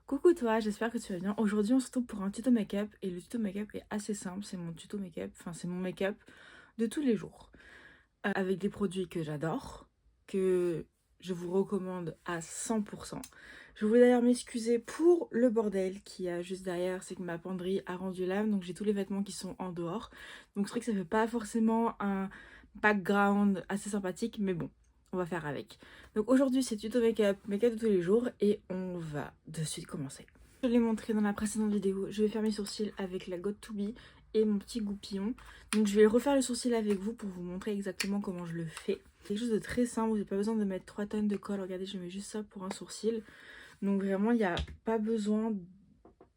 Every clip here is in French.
Coucou toi, j'espère que tu vas bien. Aujourd'hui on se retrouve pour un tuto make-up et le tuto make-up est assez simple, c'est mon tuto make-up, enfin c'est mon make-up de tous les jours. Avec des produits que j'adore, que je vous recommande à 100%. Je voulais d'ailleurs m'excuser pour le bordel qu'il y a juste derrière, c'est que ma penderie a rendu l'âme, donc j'ai tous les vêtements qui sont en dehors. Donc c'est vrai que ça fait pas forcément un background assez sympathique, mais bon, on va faire avec. Donc aujourd'hui c'est tuto make-up, make-up de tous les jours et on va de suite commencer. Je l'ai montré dans la précédente vidéo, je vais faire mes sourcils avec la Got2b et mon petit goupillon. Donc je vais refaire le sourcil avec vous pour vous montrer exactement comment je le fais. Quelque chose de très simple, vous n'avez pas besoin de mettre 3 tonnes de colle. Regardez, je mets juste ça pour un sourcil. Donc vraiment, il n'y a pas besoin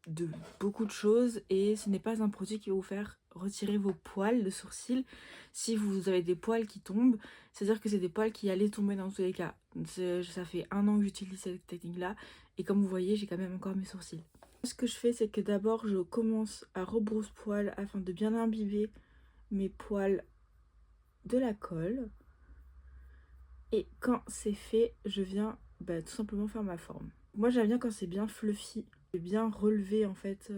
de beaucoup de choses et ce n'est pas un produit qui va vous faire retirer vos poils de sourcil si vous avez des poils qui tombent. C'est-à-dire que c'est des poils qui allaient tomber dans tous les cas. Ça fait 1 an que j'utilise cette technique-là et comme vous voyez, j'ai quand même encore mes sourcils. Ce que je fais, c'est que d'abord, je commence à rebrousse-poil afin de bien imbiber mes poils de la colle. Et quand c'est fait, je viens tout simplement faire ma forme. Moi, j'aime bien quand c'est bien fluffy et bien relevé en fait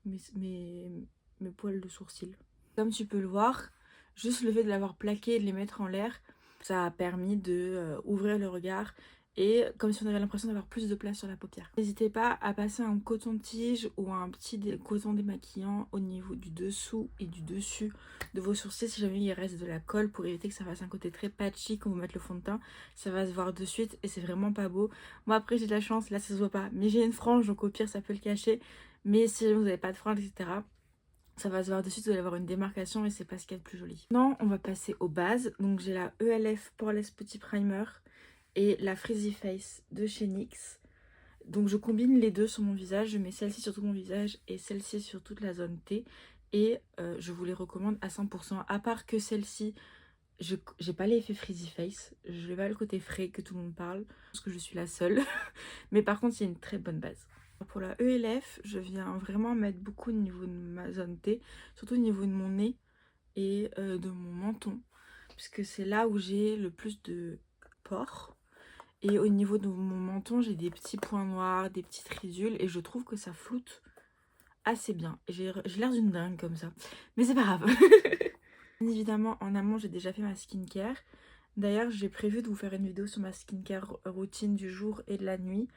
mes, mes, mes poils de sourcil. Comme tu peux le voir, juste le fait de l'avoir plaqué et de les mettre en l'air, ça a permis de ouvrir le regard et comme si on avait l'impression d'avoir plus de place sur la paupière. N'hésitez pas à passer un coton-tige ou un petit coton démaquillant au niveau du dessous et du dessus de vos sourcils si jamais il reste de la colle pour éviter que ça fasse un côté très patchy quand vous mettez le fond de teint. Ça va se voir de suite et c'est vraiment pas beau. Moi après j'ai de la chance, là ça se voit pas, mais j'ai une frange donc au pire ça peut le cacher. Mais si vous n'avez pas de frange etc. ça va se voir de suite, vous allez avoir une démarcation et c'est pas ce qu'il y a de plus joli. Maintenant, on va passer aux bases. Donc j'ai la ELF Poreless Petit Primer et la Frizzy Face de chez NYX. Donc je combine les deux sur mon visage. Je mets celle-ci sur tout mon visage et celle-ci sur toute la zone T. Et je vous les recommande à 100%. À part que celle-ci, j'ai pas l'effet Frizzy Face. Je n'ai pas le côté frais que tout le monde parle. Parce que je suis la seule. Mais par contre, c'est une très bonne base. Pour la ELF, je viens vraiment mettre beaucoup au niveau de ma zone T, surtout au niveau de mon nez et de mon menton, puisque c'est là où j'ai le plus de pores. Et au niveau de mon menton, j'ai des petits points noirs, des petites ridules, et je trouve que ça floute assez bien. J'ai l'air d'une dingue comme ça, mais c'est pas grave. Bien évidemment, en amont, j'ai déjà fait ma skincare. D'ailleurs, j'ai prévu de vous faire une vidéo sur ma skincare routine du jour et de la nuit.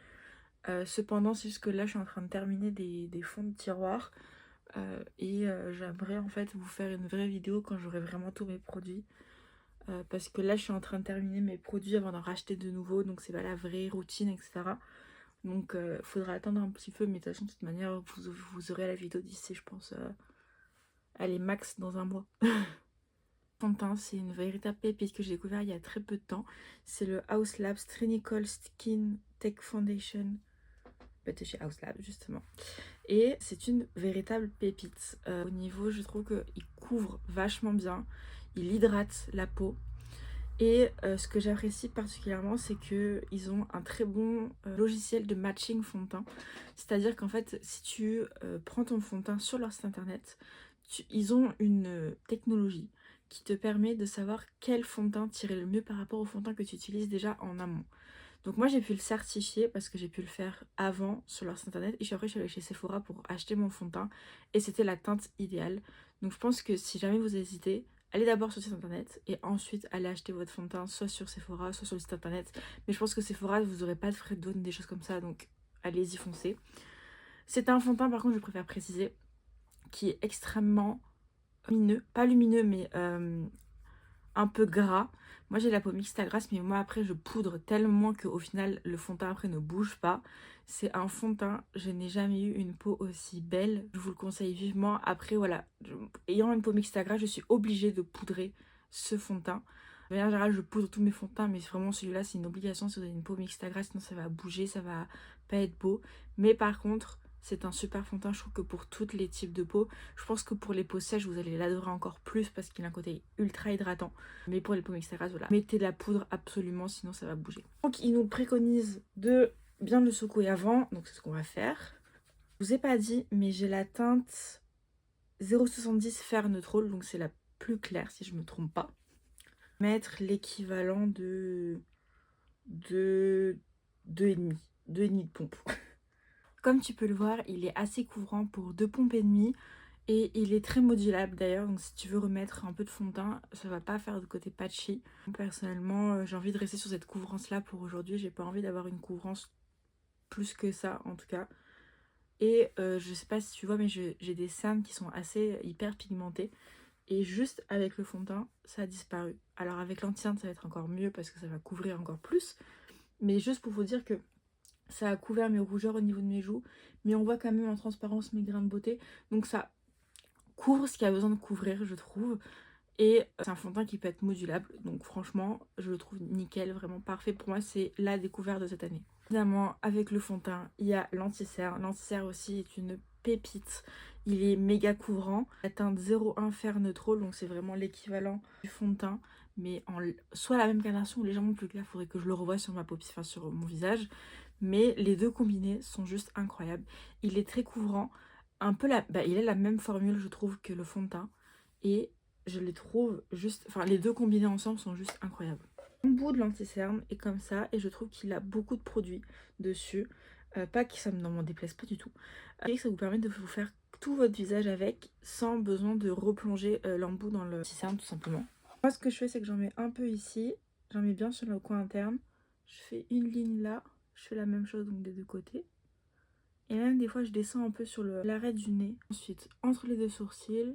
Cependant, c'est juste que là, je suis en train de terminer des fonds de tiroir. J'aimerais en fait vous faire une vraie vidéo quand j'aurai vraiment tous mes produits. Parce que là, je suis en train de terminer mes produits avant d'en racheter de nouveaux. Donc, c'est pas la vraie routine, etc. Donc, faudra attendre un petit peu. Mais de toute façon, de toute manière, vous aurez la vidéo d'ici, je pense, allez, max dans un mois. Fond de teint, c'est une véritable pépite que j'ai découvert il y a très peu de temps. C'est le House Labs Clinical Skin Tech Foundation de chez House Labs justement. Et c'est une véritable pépite. Au niveau, je trouve qu'il couvre vachement bien, il hydrate la peau. Et ce que j'apprécie particulièrement, c'est qu'ils ont un très bon logiciel de matching fond de teint. C'est-à-dire qu'en fait, si tu prends ton fond de teint sur leur site internet, ils ont une technologie qui te permet de savoir quel fond de teint tirer le mieux par rapport au fond de teint que tu utilises déjà en amont. Donc moi j'ai pu le certifier parce que j'ai pu le faire avant sur leur site internet. Et puis après je suis allée chez Sephora pour acheter mon fond de teint. Et c'était la teinte idéale. Donc je pense que si jamais vous hésitez, allez d'abord sur le site internet. Et ensuite allez acheter votre fond de teint soit sur Sephora, soit sur le site internet. Mais je pense que Sephora, vous n'aurez pas de frais de douane, des choses comme ça. Donc allez-y, foncez. C'est un fond de teint par contre je préfère préciser, qui est extrêmement lumineux. Pas lumineux mais un peu gras. Moi j'ai la peau mixte à grasse, mais moi après je poudre tellement qu'au final le fond de teint après ne bouge pas. C'est un fond de teint, je n'ai jamais eu une peau aussi belle. Je vous le conseille vivement. Après voilà, ayant une peau mixte à grasse, je suis obligée de poudrer ce fond de teint. De manière générale, je poudre tous mes fonds de teint, mais vraiment celui-là c'est une obligation si vous avez une peau mixte à grasse, sinon ça va bouger, ça va pas être beau. Mais par contre, c'est un super fond de teint, je trouve que pour tous les types de peau. Je pense que pour les peaux sèches, vous allez l'adorer encore plus parce qu'il a un côté ultra hydratant. Mais pour les peaux mixtes à grasse, voilà, mettez de la poudre absolument, sinon ça va bouger. Donc il nous préconise de bien le secouer avant, donc c'est ce qu'on va faire. Je vous ai pas dit, mais j'ai la teinte 0,70 Fair Neutral, donc c'est la plus claire si je me trompe pas. Mettre l'équivalent de 2,5 de pompe. Comme tu peux le voir, il est assez couvrant pour 2 pompes et demie. Et il est très modulable d'ailleurs, donc si tu veux remettre un peu de fond de teint, ça va pas faire de côté patchy. Personnellement, j'ai envie de rester sur cette couvrance là pour aujourd'hui, j'ai pas envie d'avoir une couvrance plus que ça en tout cas. Et je sais pas si tu vois, mais j'ai des cernes qui sont assez hyper pigmentées. Et juste avec le fond de teint, ça a disparu. Alors avec l'anti-cerne, ça va être encore mieux parce que ça va couvrir encore plus. Mais juste pour vous dire que ça a couvert mes rougeurs au niveau de mes joues. Mais on voit quand même en transparence mes grains de beauté. Donc ça couvre ce qu'il y a besoin de couvrir, je trouve. Et c'est un fond de teint qui peut être modulable. Donc franchement, je le trouve nickel, vraiment parfait. Pour moi, c'est la découverte de cette année. Évidemment, avec le fond de teint, il y a l'anti-cerne. L'anti-cerne aussi est une pépite. Il est méga couvrant. La teinte 01 Fair Neutral, donc c'est vraiment l'équivalent du fond de teint. Mais en soit la même coloration ou légèrement plus clair. Il faudrait que je le revoie sur ma paupière, enfin sur mon visage. Mais les deux combinés sont juste incroyables. Il est très couvrant. Un peu il a la même formule, je trouve, que le fond de teint. Et je les trouve juste... Enfin, les deux combinés ensemble sont juste incroyables. Le bout de l'anti-cerne est comme ça et je trouve qu'il a beaucoup de produits dessus. Pas que ça m'en déplaise pas du tout. Et ça vous permet de vous faire tout votre visage avec sans besoin de replonger l'embout dans le anti-cerne tout simplement. Moi, ce que je fais, c'est que j'en mets un peu ici. J'en mets bien sur le coin interne. Je fais une ligne là. Je fais la même chose donc des deux côtés. Et même des fois, je descends un peu sur l'arrêt du nez. Ensuite, entre les deux sourcils,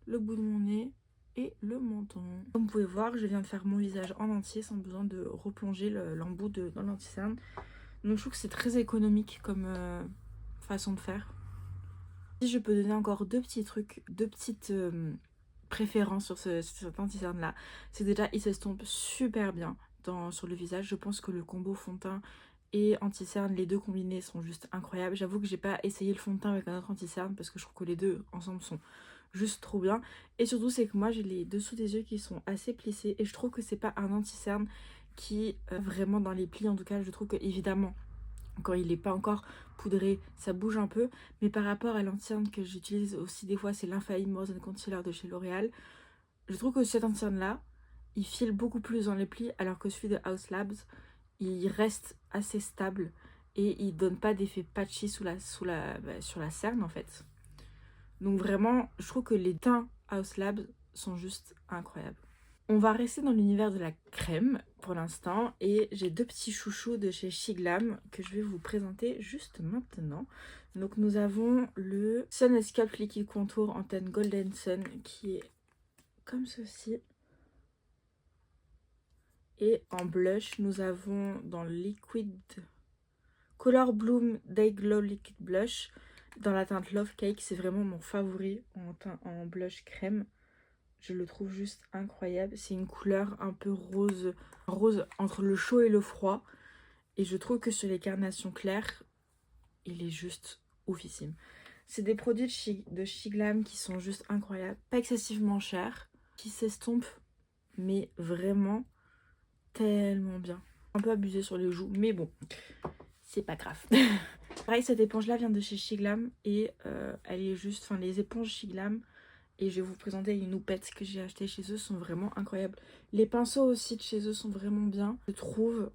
le bout de mon nez et le menton. Comme vous pouvez voir, je viens de faire mon visage en entier sans besoin de replonger l'embout dans l'anti-cerne. Donc je trouve que c'est très économique comme façon de faire. Si je peux donner encore deux petits trucs, deux petites préférences sur cet anti-cerne là, c'est déjà il s'estompe super bien sur le visage. Je pense que le combo fond de teint et anti-cerne, les deux combinés sont juste incroyables. J'avoue que j'ai pas essayé le fond de teint avec un autre anti-cerne parce que je trouve que les deux ensemble sont juste trop bien. Et surtout c'est que moi j'ai les dessous des yeux qui sont assez plissés et je trouve que c'est pas un anti-cerne qui vraiment dans les plis, en tout cas je trouve que évidemment quand il n'est pas encore poudré ça bouge un peu, mais par rapport à l'anti-cerne que j'utilise aussi des fois, c'est l'Infaillible More Than Concealer de chez L'Oréal, je trouve que cet anti-cerne là il file beaucoup plus dans les plis alors que celui de Haus Labs il reste assez stable et il donne pas d'effet patchy sur la cerne en fait. Donc vraiment, je trouve que les teints Haus Labs sont juste incroyables. On va rester dans l'univers de la crème pour l'instant et j'ai deux petits chouchous de chez Shiglam que je vais vous présenter juste maintenant. Donc nous avons le Sun Sculpt Liquid Contour en teinte Golden Sun qui est comme ceci. Et en blush, nous avons dans le Liquid Color Bloom Day Glow Liquid Blush dans la teinte Love Cake. C'est vraiment mon favori en blush crème. Je le trouve juste incroyable. C'est une couleur un peu rose entre le chaud et le froid. Et je trouve que sur les carnations claires, il est juste oufissime. C'est des produits de Shiglam qui sont juste incroyables. Pas excessivement chers, qui s'estompent, mais vraiment tellement bien. Un peu abusé sur les joues, mais bon, c'est pas grave. Pareil, cette éponge là vient de chez Shiglam et elle est juste, enfin les éponges Shiglam, et je vais vous présenter une houppette que j'ai acheté chez eux, sont vraiment incroyables. Les pinceaux aussi de chez eux sont vraiment bien, je trouve.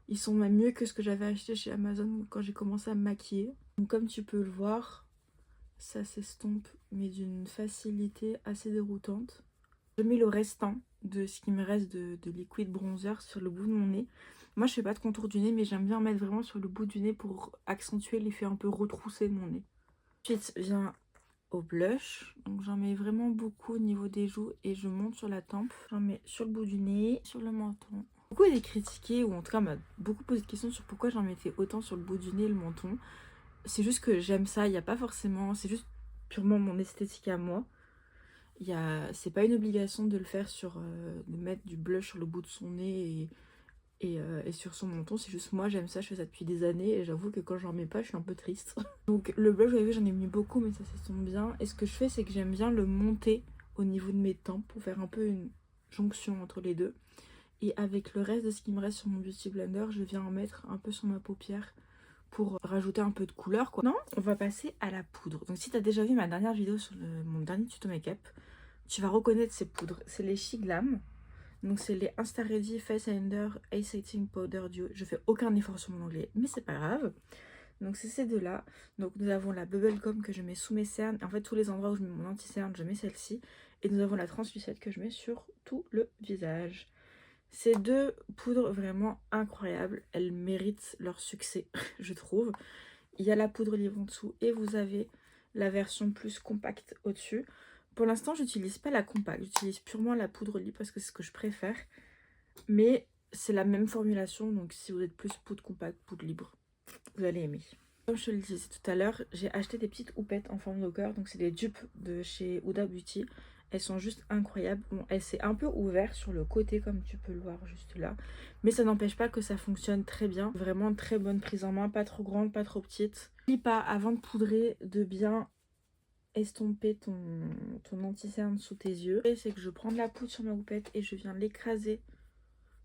Ils sont même mieux que ce que j'avais acheté chez Amazon quand j'ai commencé à me maquiller. Donc comme tu peux le voir, ça s'estompe mais d'une facilité assez déroutante. Je mets le restant de ce qui me reste de liquide bronzer sur le bout de mon nez. Moi je fais pas de contour du nez mais j'aime bien en mettre vraiment sur le bout du nez pour accentuer l'effet un peu retroussé de mon nez. Ensuite vient au blush, donc j'en mets vraiment beaucoup au niveau des joues et je monte sur la tempe. J'en mets sur le bout du nez, sur le menton. Beaucoup été critiqué, ou en tout cas m'a beaucoup posé de questions sur pourquoi j'en mettais autant sur le bout du nez et le menton. C'est juste que j'aime ça, il n'y a pas forcément, c'est juste purement mon esthétique à moi. C'est pas une obligation de le faire de mettre du blush sur le bout de son nez et sur son menton, c'est juste moi j'aime ça, je fais ça depuis des années et j'avoue que quand j'en mets pas je suis un peu triste. Donc le blush, vous avez vu, j'en ai mis beaucoup mais ça s'estompe bien. Et ce que je fais, c'est que j'aime bien le monter au niveau de mes tempes pour faire un peu une jonction entre les deux. Et avec le reste de ce qui me reste sur mon Beauty Blender, je viens en mettre un peu sur ma paupière pour rajouter un peu de couleur quoi. Non, on va passer à la poudre. Donc si tu as déjà vu ma dernière vidéo sur mon dernier tuto make-up, tu vas reconnaître ces poudres. C'est les Shiglam. Donc c'est les Insta Ready Face Ender Eye Setting Powder Duo. Je fais aucun effort sur mon anglais, mais c'est pas grave. Donc c'est ces deux-là. Donc nous avons la Bubble Gum que je mets sous mes cernes. En fait tous les endroits où je mets mon anti-cerne, je mets celle-ci. Et nous avons la translucette que je mets sur tout le visage. Ces deux poudres vraiment incroyables. Elles méritent leur succès, je trouve. Il y a la poudre livre en dessous et vous avez la version plus compacte au-dessus. Pour l'instant, j'utilise pas la compacte. J'utilise purement la poudre libre parce que c'est ce que je préfère. Mais c'est la même formulation. Donc si vous êtes plus poudre compacte, poudre libre, vous allez aimer. Comme je te le disais tout à l'heure, j'ai acheté des petites houppettes en forme de cœur. Donc c'est des dupes de chez Huda Beauty. Elles sont juste incroyables. Bon, elle s'est un peu ouverte sur le côté comme tu peux le voir juste là. Mais ça n'empêche pas que ça fonctionne très bien. Vraiment très bonne prise en main. Pas trop grande, pas trop petite. N'oublie pas avant de poudrer de bien estomper ton anti-cerne sous tes yeux. Et c'est que je prends de la poudre sur ma houppette et je viens l'écraser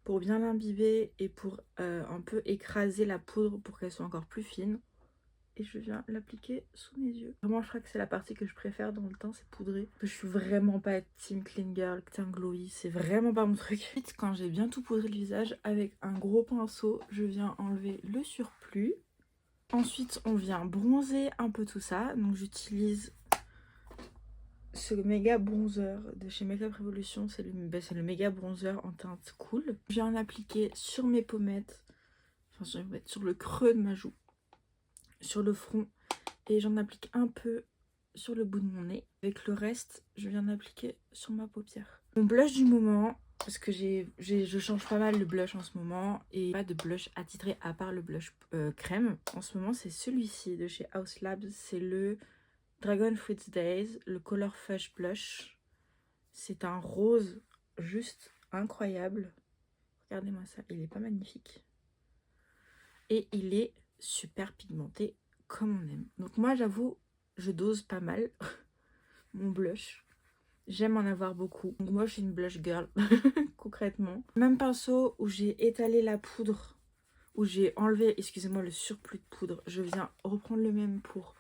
pour bien l'imbiber et pour un peu écraser la poudre pour qu'elle soit encore plus fine. Et je viens l'appliquer sous mes yeux. Vraiment, je crois que c'est la partie que je préfère dans le teint, c'est poudrer. Je suis vraiment pas team clean girl, teint glowy, c'est vraiment pas mon truc. Ensuite, quand j'ai bien tout poudré le visage, avec un gros pinceau, je viens enlever le surplus. Ensuite, on vient bronzer un peu tout ça. Donc j'utilise ce méga bronzer de chez Makeup Revolution. C'est le méga bronzer en teinte cool. Je viens en appliquer sur mes pommettes, enfin sur le creux de ma joue, sur le front, et j'en applique un peu sur le bout de mon nez. Avec le reste, je viens d'appliquer sur ma paupière. Mon blush du moment, parce que je change pas mal le blush en ce moment, et pas de blush attitré à part le blush crème. En ce moment, c'est celui-ci de chez House Labs. C'est le Dragon Fruits Days, le Color Fush Blush. C'est un rose juste incroyable. Regardez-moi ça, il est pas magnifique. Et il est super pigmenté comme on aime. Donc moi, j'avoue, je dose pas mal mon blush. J'aime en avoir beaucoup. Donc moi, je suis une blush girl, concrètement. Même pinceau où j'ai étalé la poudre, où j'ai enlevé, excusez-moi, le surplus de poudre. Je viens reprendre le même pour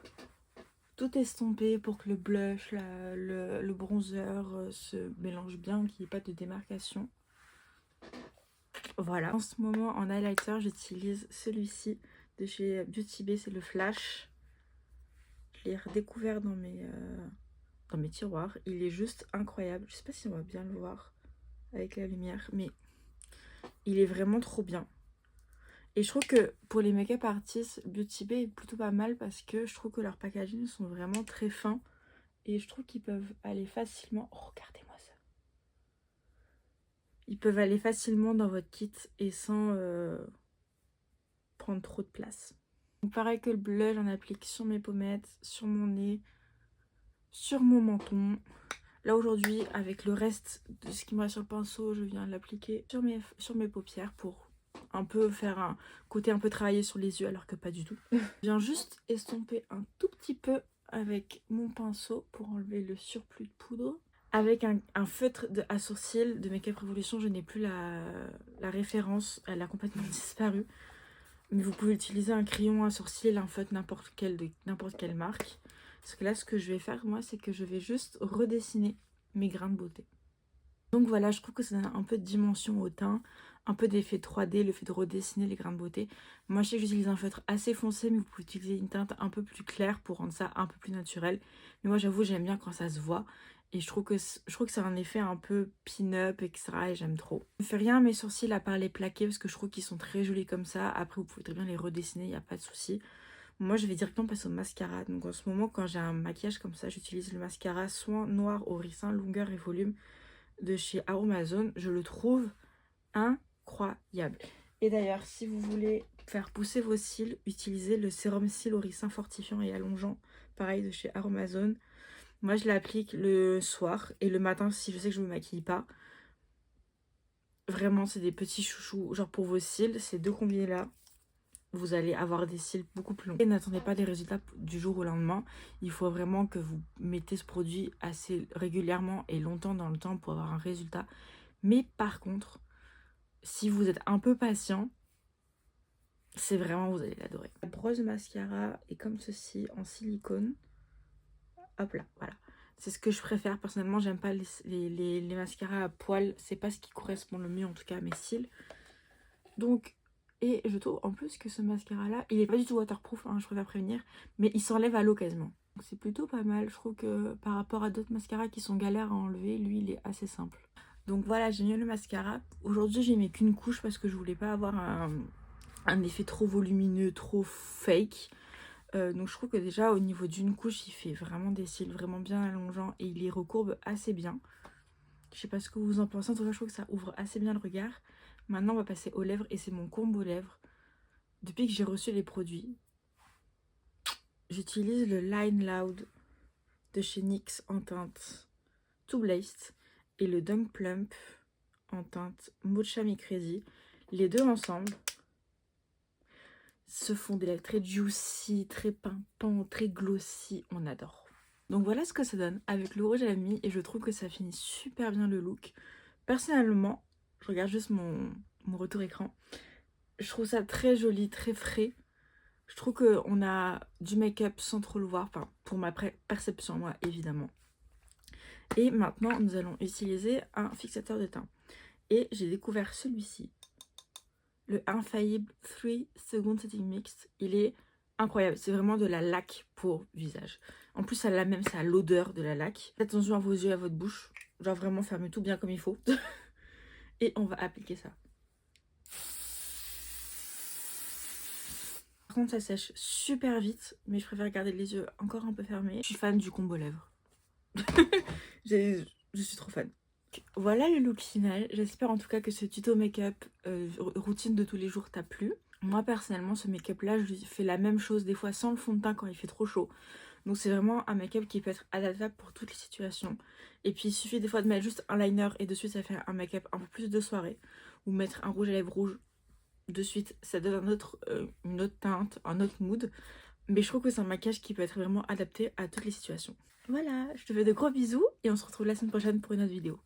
tout estomper, pour que le blush, le bronzer se mélange bien, qu'il n'y ait pas de démarcation. Voilà. En ce moment, en highlighter, j'utilise celui-ci de chez Beauty Bay, c'est le Flash. Je l'ai redécouvert dans mes tiroirs. Il est juste incroyable. Je sais pas si on va bien le voir avec la lumière, mais il est vraiment trop bien. Et je trouve que pour les make-up artistes, Beauty Bay est plutôt pas mal parce que je trouve que leurs packaging sont vraiment très fins. Et je trouve qu'ils peuvent aller facilement... Oh, regardez-moi ça. Ils peuvent aller facilement dans votre kit et sans prendre trop de place. Donc pareil que le blush, j'en applique sur mes pommettes, sur mon nez, sur mon menton. Là aujourd'hui, avec le reste de ce qui me reste sur le pinceau, je viens l'appliquer sur mes paupières pour un peu faire un côté un peu travaillé sur les yeux alors que pas du tout. Je viens juste estomper un tout petit peu avec mon pinceau pour enlever le surplus de poudre. Avec un feutre à sourcils de Makeup Revolution, je n'ai plus la référence, elle a complètement disparu. Mais vous pouvez utiliser un crayon à sourcils, un feutre n'importe quelle marque. Parce que là, ce que je vais faire, moi, c'est que je vais juste redessiner mes grains de beauté. Donc voilà, je trouve que ça donne un peu de dimension au teint, un peu d'effet 3D, le fait de redessiner les grains de beauté. Moi, je sais que j'utilise un feutre assez foncé, mais vous pouvez utiliser une teinte un peu plus claire pour rendre ça un peu plus naturel. Mais moi, j'avoue, j'aime bien quand ça se voit. Et je trouve que c'est un effet un peu pin-up, etc. Et j'aime trop. Je ne fais rien à mes sourcils à part les plaquer parce que je trouve qu'ils sont très jolis comme ça. Après, vous pouvez très bien les redessiner, il n'y a pas de souci. Moi, je vais directement passer au mascara. Donc en ce moment, quand j'ai un maquillage comme ça, j'utilise le mascara Soin Noir au ricin, longueur et volume de chez Aromazone. Je le trouve incroyable. Et d'ailleurs, si vous voulez faire pousser vos cils, utilisez le sérum cils au ricin fortifiant et allongeant. Pareil de chez Aromazone. Moi, je l'applique le soir et le matin si je sais que je ne me maquille pas. Vraiment, c'est des petits chouchous. Genre pour vos cils, ces deux combinés-là, vous allez avoir des cils beaucoup plus longs. Et n'attendez pas des résultats du jour au lendemain. Il faut vraiment que vous mettez ce produit assez régulièrement et longtemps dans le temps pour avoir un résultat. Mais par contre, si vous êtes un peu patient, c'est vraiment, vous allez l'adorer. La brosse de mascara est comme ceci, en silicone. Hop là, voilà. C'est ce que je préfère. Personnellement, j'aime pas les mascaras à poils. C'est pas ce qui correspond le mieux, en tout cas, à mes cils. Donc, Et je trouve en plus que ce mascara là, il est pas du tout waterproof, hein, je préfère prévenir, mais il s'enlève à l'eau quasiment. Donc c'est plutôt pas mal, je trouve que par rapport à d'autres mascaras qui sont galères à enlever, lui il est assez simple. Donc voilà, j'ai mis le mascara. Aujourd'hui j'ai mis qu'une couche parce que je voulais pas avoir un effet trop volumineux, trop fake. Donc je trouve que déjà au niveau d'une couche il fait vraiment des cils vraiment bien allongeants et il les recourbe assez bien. Je sais pas ce que vous en pensez, en tout cas je trouve que ça ouvre assez bien le regard. Maintenant on va passer aux lèvres et c'est mon combo lèvres. Depuis que j'ai reçu les produits, j'utilise le Line Loud de chez NYX en teinte Too Blazed et le Dunk Plump en teinte Mocha Me Crazy. Les deux ensemble se font des lèvres très juicy, très pimpant, très glossy, on adore. Donc voilà ce que ça donne avec le rouge à lèvres et je trouve que ça finit super bien le look. Personnellement, je regarde juste mon retour écran, je trouve ça très joli, très frais. Je trouve qu'on a du make-up sans trop le voir, enfin pour ma perception moi évidemment. Et maintenant nous allons utiliser un fixateur de teint. Et j'ai découvert celui-ci, le Infaillible 3 Second Setting Mix. Il est incroyable, c'est vraiment de la laque pour visage. En plus ça a l'odeur de la laque. Faites attention à vos yeux et à votre bouche, genre vraiment fermez tout bien comme il faut. Et on va appliquer ça. Par contre ça sèche super vite, mais je préfère garder les yeux encore un peu fermés. Je suis fan du combo lèvres. Je suis trop fan. Voilà le look final. J'espère en tout cas que ce tuto make-up routine de tous les jours t'a plu. Moi personnellement ce make-up là je fais la même chose des fois sans le fond de teint quand il fait trop chaud. Donc c'est vraiment un make-up qui peut être adaptable pour toutes les situations. Et puis il suffit des fois de mettre juste un liner et de suite ça fait un make-up un peu plus de soirée. Ou mettre un rouge à lèvres rouge de suite, ça donne une autre teinte, un autre mood. Mais je trouve que c'est un maquillage qui peut être vraiment adapté à toutes les situations. Voilà, je te fais de gros bisous et on se retrouve la semaine prochaine pour une autre vidéo.